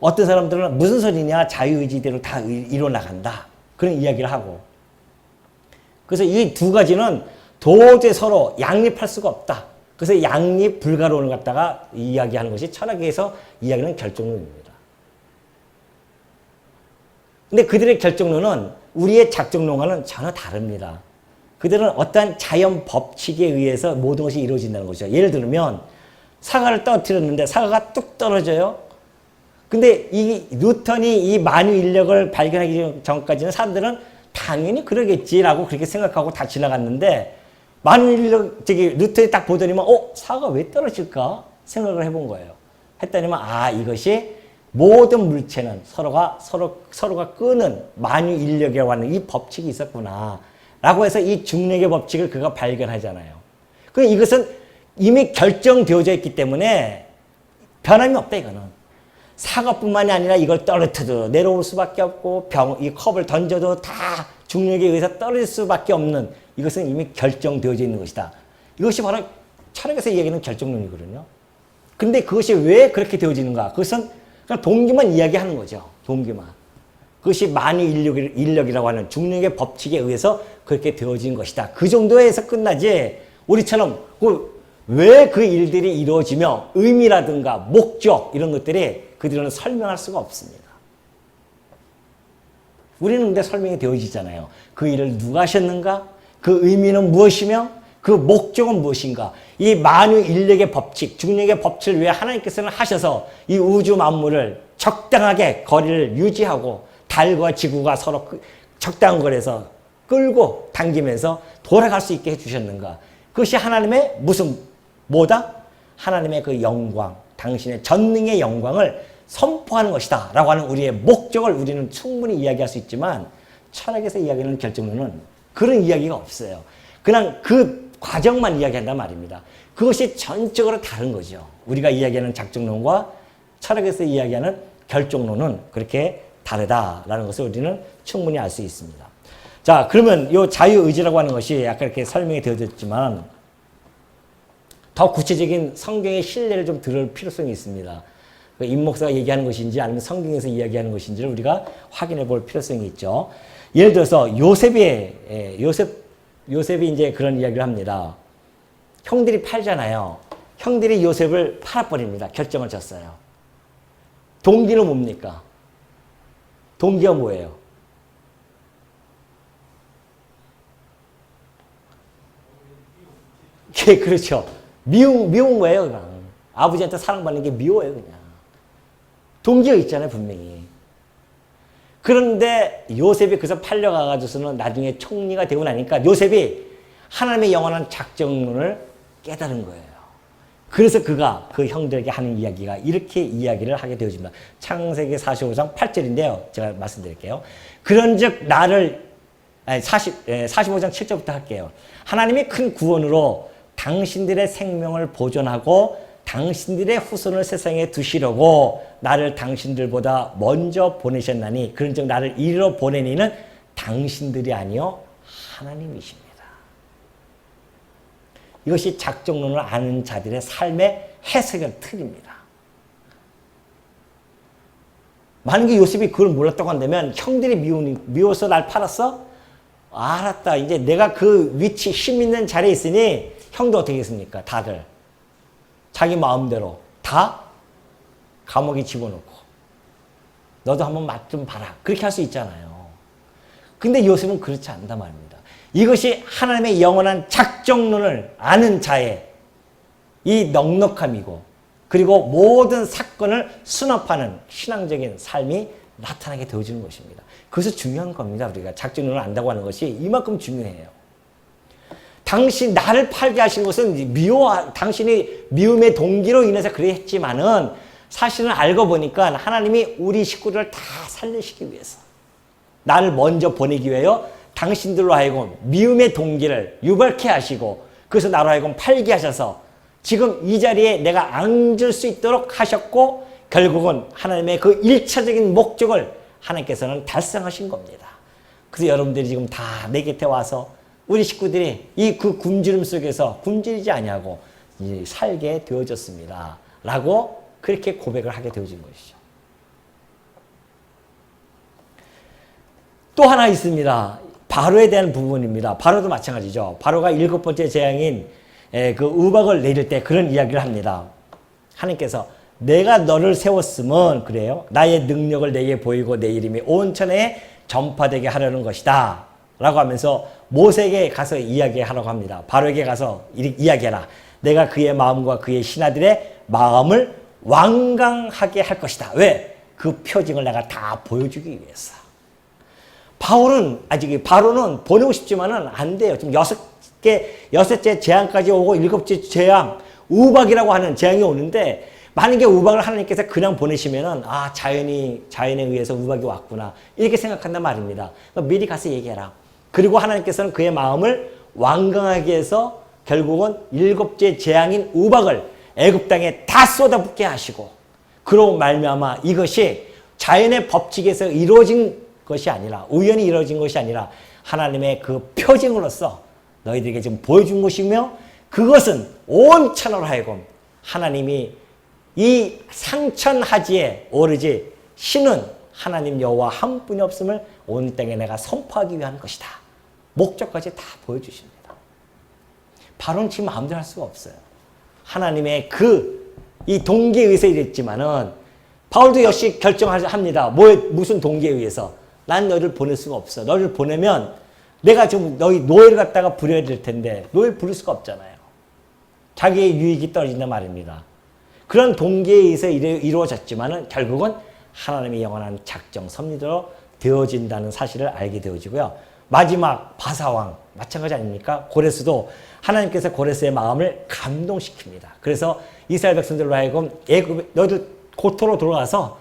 어떤 사람들은 무슨 소리냐? 자유의지대로 다 이뤄나간다. 그런 이야기를 하고. 그래서 이 두 가지는 도저히 서로 양립할 수가 없다. 그래서 양립 불가론을 갖다가 이야기하는 것이 철학에서 이야기하는 결정론입니다. 근데 그들의 결정론은 우리의 작정론과는 전혀 다릅니다. 그들은 어떠한 자연 법칙에 의해서 모든 것이 이루어진다는 것이죠. 예를 들면 사과를 떨어뜨렸는데 사과가 뚝 떨어져요. 근데 이 뉴턴이 이 만유 인력을 발견하기 전까지는 사람들은 당연히 그러겠지라고 그렇게 생각하고 다 지나갔는데 만유 인력 뉴턴이 딱 보더니만 사과가 왜 떨어질까 생각을 해본 거예요. 했더니만 이것이 모든 물체는 서로가 끄는 만유 인력이라고 하는 이 법칙이 있었구나. 라고 해서 이 중력의 법칙을 그가 발견하잖아요. 그럼 이것은 이미 결정되어져 있기 때문에 변함이 없다 이거는. 사과뿐만이 아니라 이걸 떨어뜨려도 내려올 수밖에 없고 이 컵을 던져도 다 중력에 의해서 떨어질 수밖에 없는, 이것은 이미 결정되어져 있는 것이다. 이것이 바로 철학에서 얘기하는 결정론이거든요. 근데 그것이 왜 그렇게 되어지는가? 그것은 그냥 동기만 이야기하는 거죠. 동기만. 그것이 만유 인력이라고 하는 중력의 법칙에 의해서 그렇게 되어진 것이다. 그 정도에서 끝나지, 우리처럼 왜 그 일들이 이루어지며 의미라든가 목적 이런 것들이 그들은 설명할 수가 없습니다. 우리는 근데 설명이 되어지잖아요. 그 일을 누가 하셨는가? 그 의미는 무엇이며 그 목적은 무엇인가? 이 만유 인력의 법칙, 중력의 법칙을 왜 하나님께서는 하셔서 이 우주 만물을 적당하게 거리를 유지하고 달과 지구가 서로 적당한 거리에서 끌고 당기면서 돌아갈 수 있게 해주셨는가? 그것이 하나님의 무슨 뭐다? 하나님의 그 영광, 당신의 전능의 영광을 선포하는 것이다 라고 하는 우리의 목적을 우리는 충분히 이야기할 수 있지만 철학에서 이야기하는 결정론은 그런 이야기가 없어요. 그냥 그 과정만 이야기한단 말입니다. 그것이 전적으로 다른 거죠. 우리가 이야기하는 작정론과 철학에서 이야기하는 결정론은 그렇게 다르다라는 것을 우리는 충분히 알 수 있습니다. 자, 그러면 이 자유의지라고 하는 것이 아까 이렇게 설명이 되어졌지만 더 구체적인 성경의 신뢰를 좀 들을 필요성이 있습니다. 임 목사가 얘기하는 것인지 아니면 성경에서 이야기하는 것인지를 우리가 확인해 볼 필요성이 있죠. 예를 들어서 요셉이 이제 그런 이야기를 합니다. 형들이 팔잖아요. 형들이 요셉을 팔아버립니다. 결정을 졌어요. 동기는 뭡니까? 동기가 뭐예요? 예, 그렇죠. 미운 거예요, 그냥. 아버지한테 사랑받는 게 미워요, 그냥. 동기가 있잖아요, 분명히. 그런데 요셉이 그래서 팔려가가지고서는 나중에 총리가 되고 나니까 요셉이 하나님의 영원한 작정론을 깨달은 거예요. 그래서 그가 그 형들에게 하는 이야기가 이렇게 이야기를 하게 되어집니다. 창세기 45장 8절인데요. 제가 말씀드릴게요. 그런즉 나를 45장 7절부터 할게요. 하나님이 큰 구원으로 당신들의 생명을 보존하고 당신들의 후손을 세상에 두시려고 나를 당신들보다 먼저 보내셨나니 그런즉 나를 이리로 보낸 이는 당신들이 아니요 하나님이십니다. 이것이 작정론을 아는 자들의 삶의 해석을 틀립니다. 만약에 요셉이 그걸 몰랐다고 한다면 형들이 미워서 날 팔았어? 알았다. 이제 내가 그 위치 힘 있는 자리에 있으니 형도 어떻게 했습니까? 다들. 자기 마음대로 다 감옥에 집어넣고 너도 한번 맛 좀 봐라. 그렇게 할 수 있잖아요. 근데 요셉은 그렇지 않단 말입니다. 이것이 하나님의 영원한 작정론을 아는 자의 이 넉넉함이고 그리고 모든 사건을 수납하는 신앙적인 삶이 나타나게 되어지는 것입니다. 그래서 중요한 겁니다. 우리가 작정론을 안다고 하는 것이 이만큼 중요해요. 당신 나를 팔게 하신 것은 당신이 미움의 동기로 인해서 그래 했지만은 사실은 알고 보니까 하나님이 우리 식구를 다 살리시기 위해서 나를 먼저 보내기 위하여 당신들로 하여금 미움의 동기를 유발케 하시고 그래서 나로 하여금 팔게 하셔서 지금 이 자리에 내가 앉을 수 있도록 하셨고 결국은 하나님의 그 1차적인 목적을 하나님께서는 달성하신 겁니다. 그래서 여러분들이 지금 다 내 곁에 와서 우리 식구들이 이 그 굶주림 속에서 굶주리지 아니하고 살게 되어졌습니다. 라고 그렇게 고백을 하게 되어진 것이죠. 또 하나 있습니다. 바로에 대한 부분입니다. 바로도 마찬가지죠. 바로가 7번째 재앙인 그 우박을 내릴 때 그런 이야기를 합니다. 하나님께서 내가 너를 세웠으면 그래요. 나의 능력을 내게 보이고 내 이름이 온 천하에 전파되게 하려는 것이다. 라고 하면서 모세에게 가서 이야기하라고 합니다. 바로에게 가서 이야기해라. 내가 그의 마음과 그의 신하들의 마음을 완강하게 할 것이다. 왜? 그 표징을 내가 다 보여주기 위해서. 바로는 보내고 싶지만은 안 돼요. 지금 여섯째 재앙까지 오고 7째 재앙, 우박이라고 하는 재앙이 오는데 만약에 우박을 하나님께서 그냥 보내시면은 자연에 의해서 우박이 왔구나. 이렇게 생각한단 말입니다. 그러니까 미리 가서 얘기해라. 그리고 하나님께서는 그의 마음을 완강하게 해서 결국은 7째 재앙인 우박을 애굽 땅에 다 쏟아붓게 하시고 그로 말미암아 이것이 자연의 법칙에서 이루어진 것이 아니라 우연히 이루어진 것이 아니라 하나님의 그 표징으로서 너희들에게 지금 보여준 것이며 그것은 온 천하로 하여금 하나님이 이 상천하지에 오르지 신은 하나님 여호와 한 분이 없음을 온 땅에 내가 선포하기 위한 것이다. 목적까지 다 보여주십니다. 바로는 지금 마음대로 할 수가 없어요. 하나님의 이 동기에 의해서 이랬지만은 바울도 역시 결정합니다. 무슨 동기에 의해서? 난 너희를 보낼 수가 없어. 너희를 보내면 내가 좀 너희 노예를 갖다가 부려야 될 텐데 노예를 부를 수가 없잖아요. 자기의 유익이 떨어진단 말입니다. 그런 동기에 의해서 이루어졌지만은 결국은 하나님의 영원한 작정 섭리대로 되어진다는 사실을 알게 되어지고요. 마지막 바사왕 마찬가지 아닙니까? 고레스도 하나님께서 고레스의 마음을 감동시킵니다. 그래서 이스라엘 백성들로 하여금 너희들 고토로 돌아가서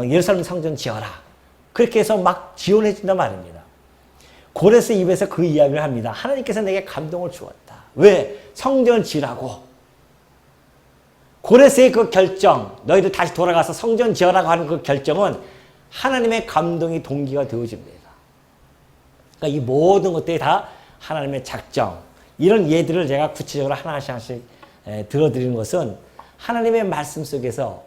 예루살렘 성전 지어라. 그렇게 해서 막 지원해 준단 말입니다. 고레스 입에서 그 이야기를 합니다. 하나님께서 내게 감동을 주었다. 왜? 성전을 지으라고. 고레스의 그 결정, 너희들 다시 돌아가서 성전 지어라고 하는 그 결정은 하나님의 감동이 동기가 되어집니다. 그러니까 이 모든 것들이 다 하나님의 작정, 이런 예들을 제가 구체적으로 하나씩 들어드리는 것은 하나님의 말씀 속에서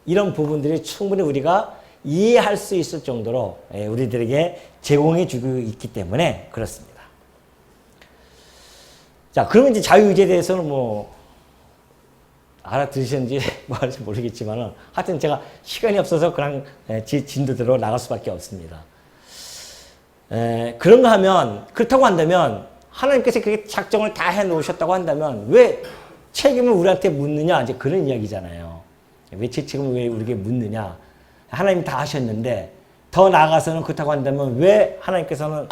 이런 부분들이 충분히 우리가 이해할 수 있을 정도로 우리들에게 제공해 주고 있기 때문에 그렇습니다. 자, 그러면 이제 자유의지에 대해서는 뭐 알아들으셨는지 뭐할지 모르겠지만은 하여튼 제가 시간이 없어서 그냥 제 진도대로 나갈 수밖에 없습니다. 그런가 하면, 그렇다고 한다면 하나님께서 그렇게 작정을 다 해놓으셨다고 한다면 왜 책임을 우리한테 묻느냐, 이제 그런 이야기잖아요. 왜 책임을 왜 우리에게 묻느냐. 하나님이 다 하셨는데, 더 나아가서는 그렇다고 한다면 왜 하나님께서는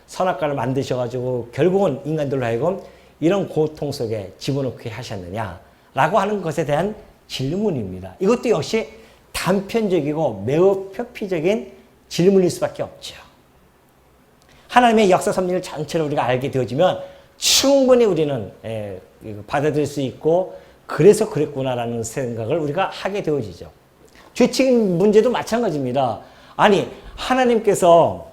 선악과를 만드셔가지고 결국은 인간들로 하여금 이런 고통 속에 집어넣게 하셨느냐라고 하는 것에 대한 질문입니다. 이것도 역시 단편적이고 매우 표피적인 질문일 수밖에 없죠. 하나님의 역사 섭리를 전체를 우리가 알게 되어지면 충분히 우리는 받아들일 수 있고, 그래서 그랬구나라는 생각을 우리가 하게 되어지죠. 죄책임 문제도 마찬가지입니다. 아니, 하나님께서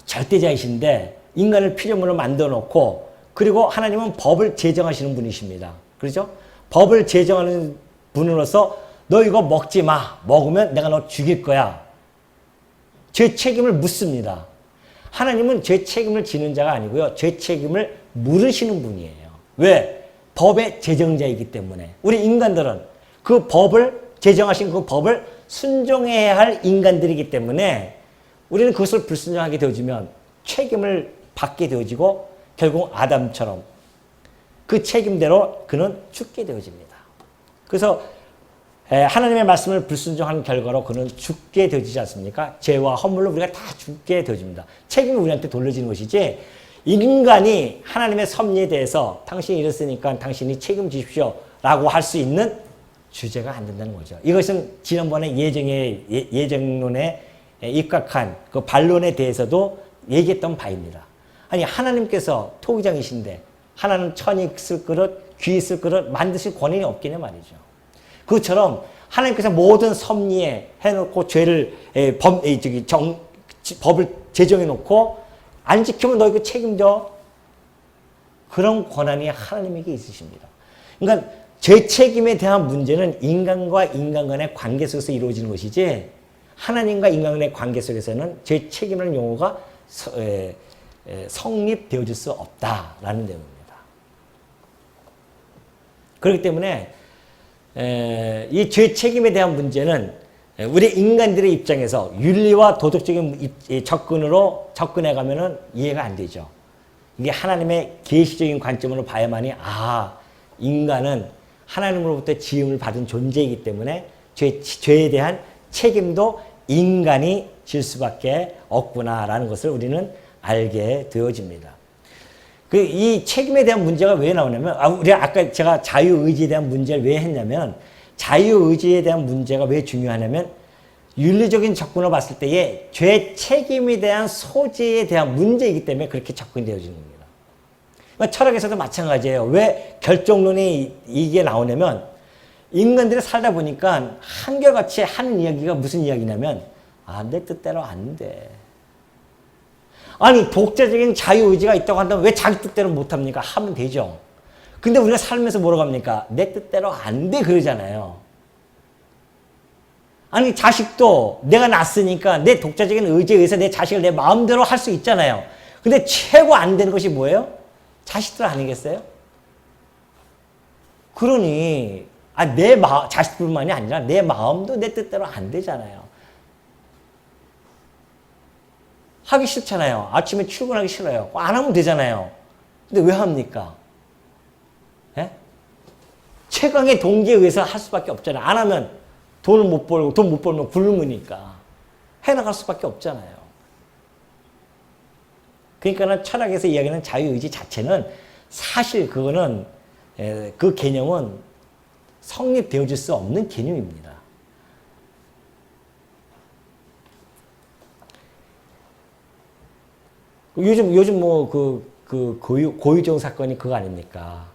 절대자이신데 인간을 피조물로 만들어 놓고, 그리고 하나님은 법을 제정하시는 분이십니다. 그렇죠? 법을 제정하는 분으로서 너 이거 먹지 마. 먹으면 내가 너 죽일 거야. 죄 책임을 묻습니다. 하나님은 죄 책임을 지는 자가 아니고요. 죄 책임을 물으시는 분이에요. 왜? 법의 제정자이기 때문에. 우리 인간들은 그 법을 제정하신 그 법을 순종해야 할 인간들이기 때문에 우리는 그것을 불순종하게 되어지면 책임을 받게 되어지고 결국 아담처럼 그 책임대로 그는 죽게 되어집니다. 그래서 하나님의 말씀을 불순종하는 결과로 그는 죽게 되어지지 않습니까? 죄와 허물로 우리가 다 죽게 되어집니다. 책임이 우리한테 돌려지는 것이지, 인간이 하나님의 섭리에 대해서 당신이 이랬으니까 당신이 책임지십시오 라고 할 수 있는 주제가 안 된다는 거죠. 이것은 지난번에 예정론에 입각한 그 반론에 대해서도 얘기했던 바입니다. 아니, 하나님께서 토기장이신데 하나는 천이 쓸 그릇, 귀 쓸 그릇 만드실 권한이 없겠냐 말이죠. 그것처럼 하나님께서 모든 섭리에 해놓고 죄를 법을 제정해 놓고 안 지키면 너 이거 책임져. 그런 권한이 하나님에게 있으십니다. 그러니까 죄 책임에 대한 문제는 인간과 인간 간의 관계 속에서 이루어지는 것이지, 하나님과 인간 간의 관계 속에서는 죄 책임이라는 용어가 성립되어질 수 없다라는 내용입니다. 그렇기 때문에 이 죄 책임에 대한 문제는 우리 인간들의 입장에서 윤리와 도덕적인 접근으로 접근해 가면은 이해가 안 되죠. 이게 하나님의 계시적인 관점으로 봐야만이, 인간은 하나님으로부터 지음을 받은 존재이기 때문에 죄에 대한 책임도 인간이 질 수밖에 없구나라는 것을 우리는 알게 되어집니다. 이 책임에 대한 문제가 왜 나오냐면, 우리가 아까 제가 자유의지에 대한 문제를 왜 했냐면, 자유의지에 대한 문제가 왜 중요하냐면, 윤리적인 접근을 봤을 때에 죄 책임에 대한 소재에 대한 문제이기 때문에 그렇게 접근이 되어지는 겁니다. 그러니까 철학에서도 마찬가지예요. 왜 결정론이 이게 나오냐면, 인간들이 살다 보니까 한결같이 하는 이야기가 무슨 이야기냐면, 내 뜻대로 안 돼. 아니, 독자적인 자유의지가 있다고 한다면 왜 자기 뜻대로 못합니까? 하면 되죠. 근데 우리가 살면서 뭐라고 합니까? 내 뜻대로 안 돼 그러잖아요. 아니, 자식도 내가 낳았으니까 내 독자적인 의지에 의해서 내 자식을 내 마음대로 할 수 있잖아요. 근데 최고 안 되는 것이 뭐예요? 자식들 아니겠어요? 그러니 자식뿐만이 아니라 내 마음도 내 뜻대로 안 되잖아요. 하기 싫잖아요. 아침에 출근하기 싫어요. 안 하면 되잖아요. 근데 왜 합니까? 예? 최강의 동기에 의해서 할 수밖에 없잖아요. 안 하면 돈을 못 벌고, 돈 못 벌면 굶으니까 해나갈 수밖에 없잖아요. 그러니까 철학에서 이야기하는 자유의지 자체는 사실 그거는 그 개념은 성립되어질 수 없는 개념입니다. 요즘 뭐 고유정 사건이 그거 아닙니까?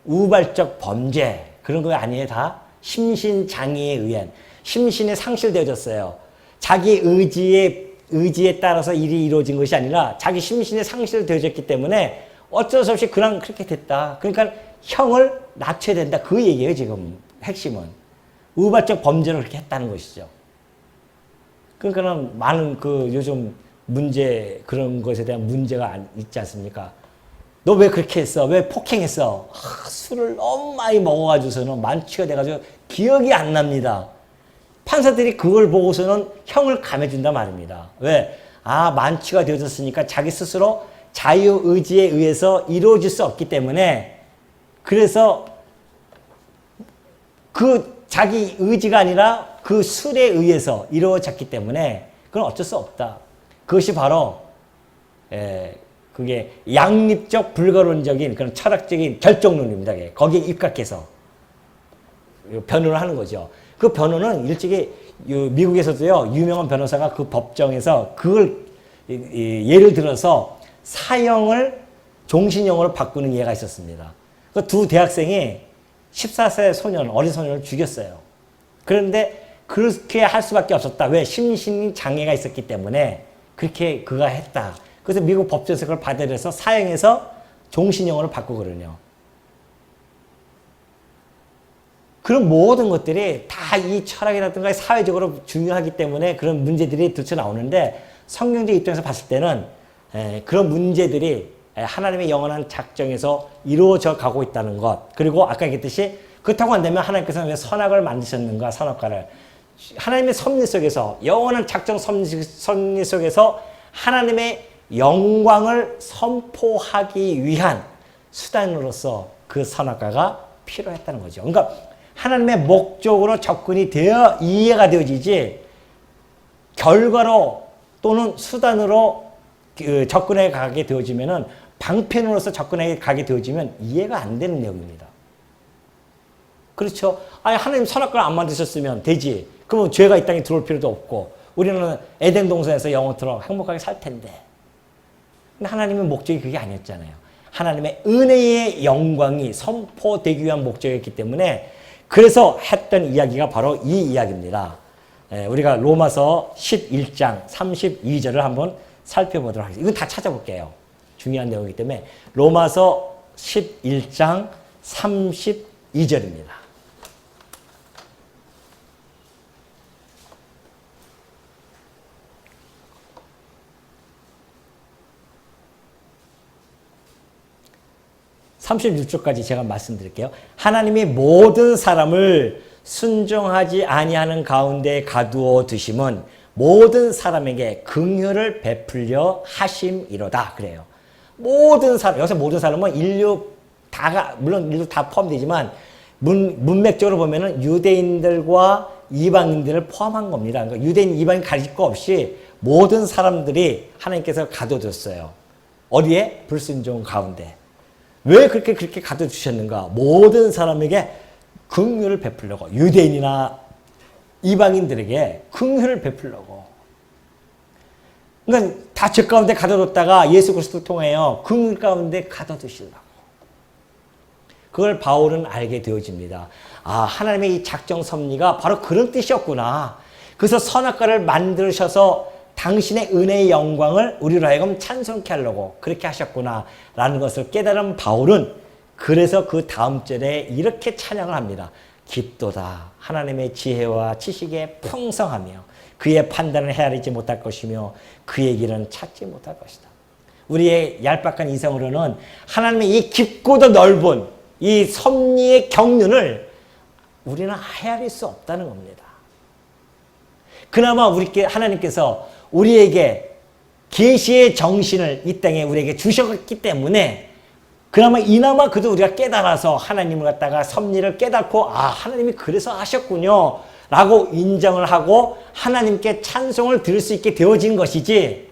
우발적 범죄 그런 거 아니에요 다? 심신장애에 의한 심신이 상실되어졌어요. 자기 의지에 따라서 일이 이루어진 것이 아니라 자기 심신이 상실되어졌기 때문에 어쩔 수 없이 그냥 그렇게 됐다. 그러니까 형을 낮춰야 된다. 그 얘기예요 지금 핵심은. 우발적 범죄를 그렇게 했다는 것이죠. 그러니까는 많은 요즘 문제 그런 것에 대한 문제가 있지 않습니까? 너 왜 그렇게 했어? 왜 폭행했어? 술을 너무 많이 먹어가지고서는 만취가 돼가지고 기억이 안 납니다. 판사들이 그걸 보고서는 형을 감해준단 말입니다. 왜? 만취가 되어졌으니까 자기 스스로 자유의지에 의해서 이루어질 수 없기 때문에 그래서 그 자기 의지가 아니라 그 술에 의해서 이루어졌기 때문에 그건 어쩔 수 없다. 그것이 바로 그게 양립적 불가론적인 그런 철학적인 결정론입니다. 거기에 입각해서 변호를 하는 거죠. 그 변호는 일찍이 미국에서도요 유명한 변호사가 그 법정에서 그걸 예를 들어서 사형을 종신형으로 바꾸는 예가 있었습니다. 그 두 대학생이 14세 소년, 어린 소년을 죽였어요. 그런데 그렇게 할 수밖에 없었다. 왜? 심신 장애가 있었기 때문에 그렇게 그가 했다. 그래서 미국 법정에서 그걸 받아들여서 사형에서 종신형으로 바꾸거든요. 그런 모든 것들이 다 이 철학이라든가 사회적으로 중요하기 때문에 그런 문제들이 들쳐 나오는데 성경적 입장에서 봤을 때는 그런 문제들이 하나님의 영원한 작정에서 이루어져 가고 있다는 것. 그리고 아까 얘기했듯이 그렇다고 한다면 하나님께서는 왜 선악을 만드셨는가, 선악과를. 하나님의 섭리 속에서, 영원한 작정 섭리 속에서 하나님의 영광을 선포하기 위한 수단으로서 그 선악과가 필요했다는 거죠. 그러니까 하나님의 목적으로 접근이 되어 이해가 되어지지 결과로 또는 수단으로 접근해 가게 되어지면은 방편으로서 접근해 가게 되어지면 이해가 안 되는 내용입니다. 그렇죠? 하나님 선악과를 안 만드셨으면 되지. 그러면 죄가 이 땅에 들어올 필요도 없고 우리는 에덴 동산에서 영원토록 행복하게 살 텐데. 근데 하나님의 목적이 그게 아니었잖아요. 하나님의 은혜의 영광이 선포되기 위한 목적이었기 때문에 그래서 했던 이야기가 바로 이 이야기입니다. 우리가 로마서 11장 32절을 한번 살펴보도록 하겠습니다. 이건 다 찾아볼게요. 중요한 내용이기 때문에 로마서 11장 32절입니다. (36절까지) 제가 말씀드릴게요. 하나님이 모든 사람을 순종하지 아니하는 가운데 가두어 두심은 모든 사람에게 긍휼을 베풀려 하심이로다. 그래요. 모든 사람, 여기서 모든 사람은 인류 다가, 물론 인류 다 포함되지만 문맥적으로 보면은 유대인들과 이방인들을 포함한 겁니다. 그러니까 유대인, 이방인 가릴 거 없이 모든 사람들이 하나님께서 가둬뒀어요. 어디에? 불순종 가운데. 왜 그렇게 가둬주셨는가? 모든 사람에게 긍휼을 베풀려고. 유대인이나 이방인들에게 긍휼을 베풀려고. 그러니까 다 죄 가운데 가둬뒀다가 예수 그리스도를 통하여 긍휼 가운데 가둬두시려고. 그걸 바울은 알게 되어집니다. 하나님의 이 작정 섭리가 바로 그런 뜻이었구나. 그래서 선악과를 만드셔서 당신의 은혜의 영광을 우리로 하여금 찬송케 하려고 그렇게 하셨구나 라는 것을 깨달은 바울은 그래서 그 다음 절에 이렇게 찬양을 합니다. 깊도다. 하나님의 지혜와 지식에 풍성하며 그의 판단을 헤아리지 못할 것이며 그의 길은 찾지 못할 것이다. 우리의 얄팍한 이성으로는 하나님의 이 깊고도 넓은 이 섭리의 경륜을 우리는 헤아릴 수 없다는 겁니다. 그나마 하나님께서 우리에게 계시의 정신을 이 땅에 우리에게 주셨기 때문에 그나마 이나마 그도 우리가 깨달아서 하나님을 갖다가 섭리를 깨닫고 하나님이 그래서 하셨군요 라고 인정을 하고 하나님께 찬송을 들을 수 있게 되어진 것이지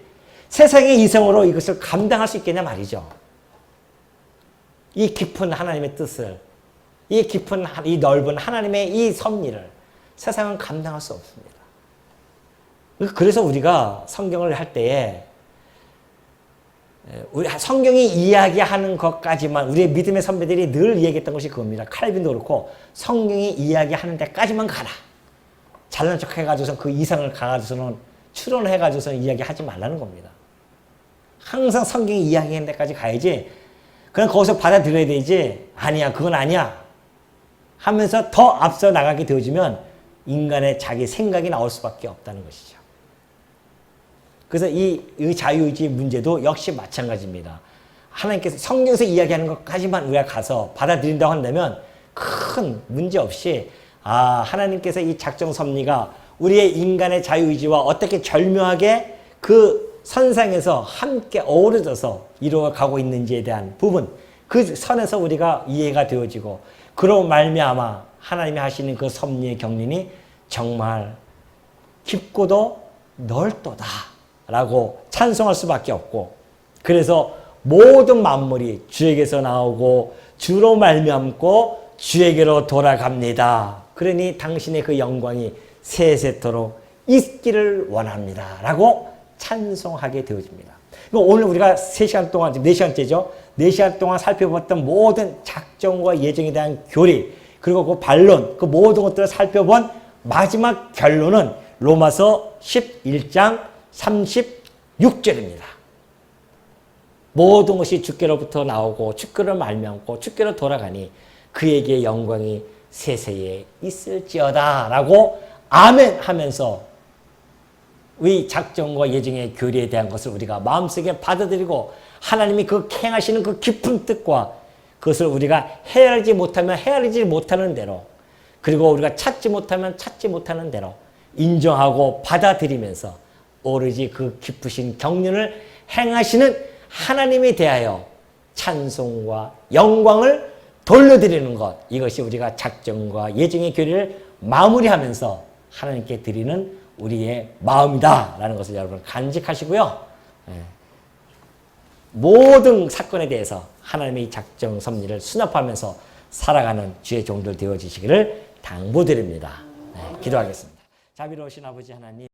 세상의 이성으로 이것을 감당할 수 있겠냐 말이죠. 이 깊은 하나님의 뜻을, 이 깊은 이 넓은 하나님의 이 섭리를 세상은 감당할 수 없습니다. 그래서 우리가 성경을 할 때에 우리 성경이 이야기하는 것까지만 우리의 믿음의 선배들이 늘 이야기했던 것이 그겁니다. 칼빈도 그렇고 성경이 이야기하는 데까지만 가라. 잘난 척 해가지고서 그 이상을 가가지고서는 추론해가지고서는 이야기하지 말라는 겁니다. 항상 성경이 이야기하는 데까지 가야지 그냥 거기서 받아들여야 되지 아니야 그건 아니야 하면서 더 앞서 나가게 되어지면 인간의 자기 생각이 나올 수밖에 없다는 것이죠. 그래서 이 자유의지 문제도 역시 마찬가지입니다. 하나님께서 성경에서 이야기하는 것까지만 우리가 가서 받아들인다고 한다면 큰 문제 없이 하나님께서 이 작정 섭리가 우리의 인간의 자유의지와 어떻게 절묘하게 그 선상에서 함께 어우러져서 이루어가고 있는지에 대한 부분 그 선에서 우리가 이해가 되어지고 그로 말미암아 하나님이 하시는 그 섭리의 경륜이 정말 깊고도 넓도다 라고 찬송할 수밖에 없고 그래서 모든 만물이 주에게서 나오고 주로 말미암고 주에게로 돌아갑니다. 그러니 당신의 그 영광이 세세토록 있기를 원합니다 라고 찬송하게 되어집니다. 오늘 우리가 3시간 동안, 지금 4시간째죠. 4시간 동안 살펴봤던 모든 작정과 예정에 대한 교리, 그리고 그 반론, 그 모든 것들을 살펴본 마지막 결론은 로마서 11장 36절입니다. 모든 것이 주께로부터 나오고 주께로 말미암고 주께로 돌아가니 그에게 영광이 세세에 있을지어다 라고 아멘 하면서 이 작정과 예정의 교리에 대한 것을 우리가 마음속에 받아들이고 하나님이 그 행하시는 그 깊은 뜻과 그것을 우리가 헤아리지 못하면 헤아리지 못하는 대로 그리고 우리가 찾지 못하면 찾지 못하는 대로 인정하고 받아들이면서 오로지 그 깊으신 경륜을 행하시는 하나님에 대하여 찬송과 영광을 돌려드리는 것 이것이 우리가 작정과 예정의 교리를 마무리하면서 하나님께 드리는 우리의 마음이다 라는 것을 여러분 간직하시고요. 모든 사건에 대해서 하나님의 작정 섭리를 수납하면서 살아가는 주의 종들 되어지시기를 당부드립니다. 기도하겠습니다. 자비로우신 아버지 하나님